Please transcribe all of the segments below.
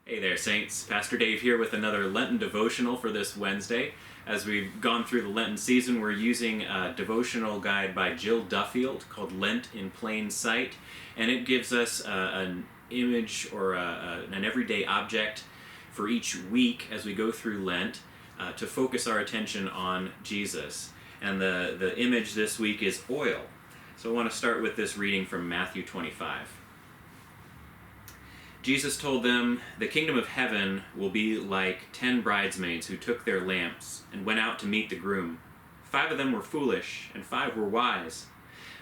Hey there, Saints. Pastor Dave here with another Lenten devotional for this Wednesday. As we've gone through the Lenten season, we're using a devotional guide by Jill Duffield called Lent in Plain Sight, and it gives us an image or an everyday object for each week as we go through Lent to focus our attention on Jesus. And the image this week is oil. So I want to start with this reading from Matthew 25. Jesus told them, "The kingdom of heaven will be like 10 bridesmaids who took their lamps and went out to meet the groom. 5 of them were foolish, and 5 were wise.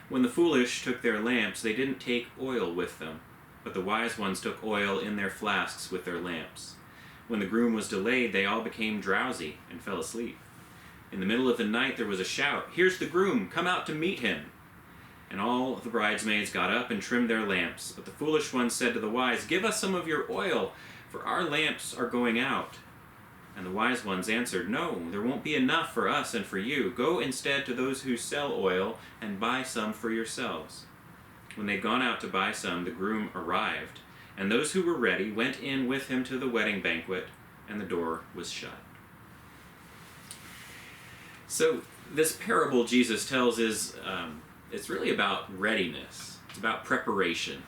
When the foolish took their lamps, they didn't take oil with them, but the wise ones took oil in their flasks with their lamps. When the groom was delayed, they all became drowsy and fell asleep. In the middle of the night there was a shout, 'Here's the groom, come out to meet him!' And all the bridesmaids got up and trimmed their lamps. But the foolish ones said to the wise, 'Give us some of your oil, for our lamps are going out.' And the wise ones answered, 'No, there won't be enough for us and for you. Go instead to those who sell oil and buy some for yourselves.' When they'd gone out to buy some, the groom arrived, and those who were ready went in with him to the wedding banquet, and the door was shut." So this parable Jesus tells is it's really about readiness. It's about preparation.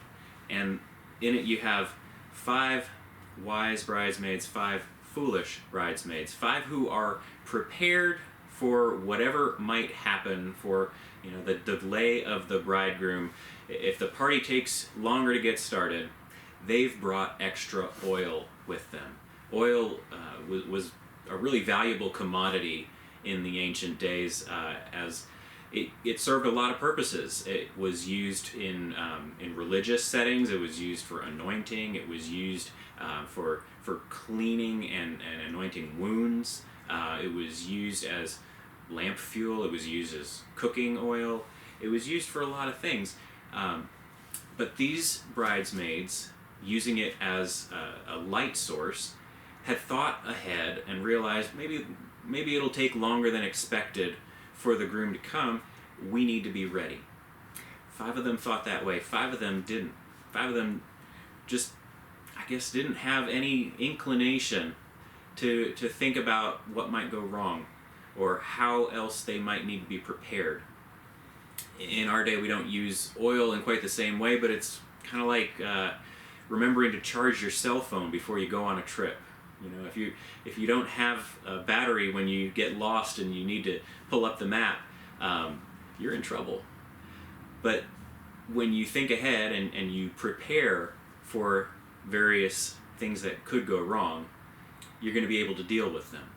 And in it you have 5 wise bridesmaids, 5 foolish bridesmaids, 5 who are prepared for whatever might happen, for the delay of the bridegroom. If the party takes longer to get started, they've brought extra oil with them. Oil was a really valuable commodity in the ancient days, as it served a lot of purposes. It was used in religious settings. It was used for anointing. It was used for cleaning and anointing wounds. It was used as lamp fuel. It was used as cooking oil. It was used for a lot of things. But these bridesmaids, using it as a light source, had thought ahead and realized maybe it'll take longer than expected for the groom to come. We need to be ready. 5 of them thought that way. 5 of them didn't. 5 of them just, I guess, didn't have any inclination to think about what might go wrong or how else they might need to be prepared. In our day, we don't use oil in quite the same way, but it's kind of like remembering to charge your cell phone before you go on a trip. If you don't have a battery when you get lost and you need to pull up the map, you're in trouble. But when you think ahead and you prepare for various things that could go wrong, you're going to be able to deal with them.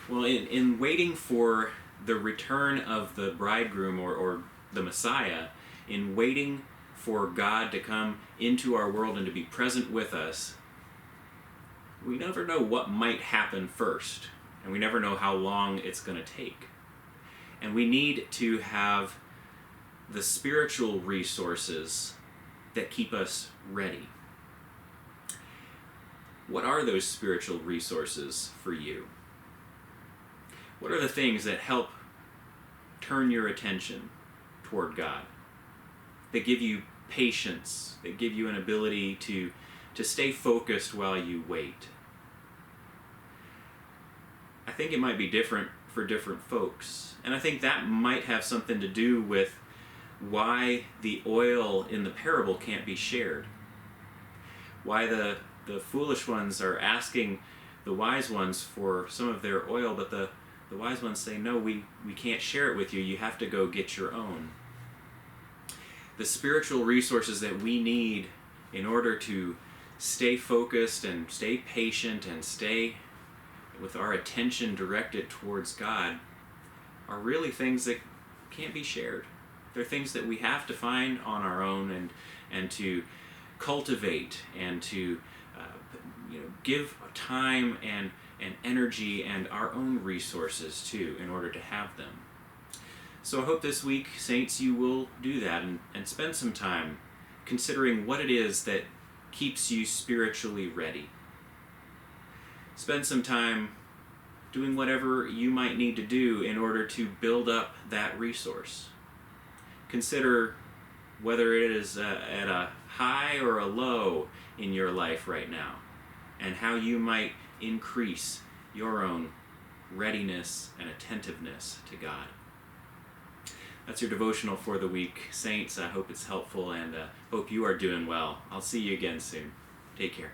Well, in waiting for the return of the bridegroom or the Messiah, in waiting for God to come into our world and to be present with us, we never know what might happen first, and we never know how long it's going to take. And we need to have the spiritual resources that keep us ready. What are those spiritual resources for you? What are the things that help turn your attention toward God? That give you patience, that give you an ability to stay focused while you wait? I think it might be different for different folks. And I think that might have something to do with why the oil in the parable can't be shared. Why the foolish ones are asking the wise ones for some of their oil, but the wise ones say, "No, we can't share it with you. You have to go get your own." The spiritual resources that we need in order to stay focused and stay patient and stay with our attention directed towards God are really things that can't be shared. They're things that we have to find on our own and to cultivate and to give time and energy and our own resources to in order to have them. So I hope this week, Saints, you will do that and spend some time considering what it is that keeps you spiritually ready. Spend some time doing whatever you might need to do in order to build up that resource. Consider whether it is at a high or a low in your life right now. and how you might increase your own readiness and attentiveness to God. That's your devotional for the week. Saints, I hope it's helpful and hope you are doing well. I'll see you again soon. Take care.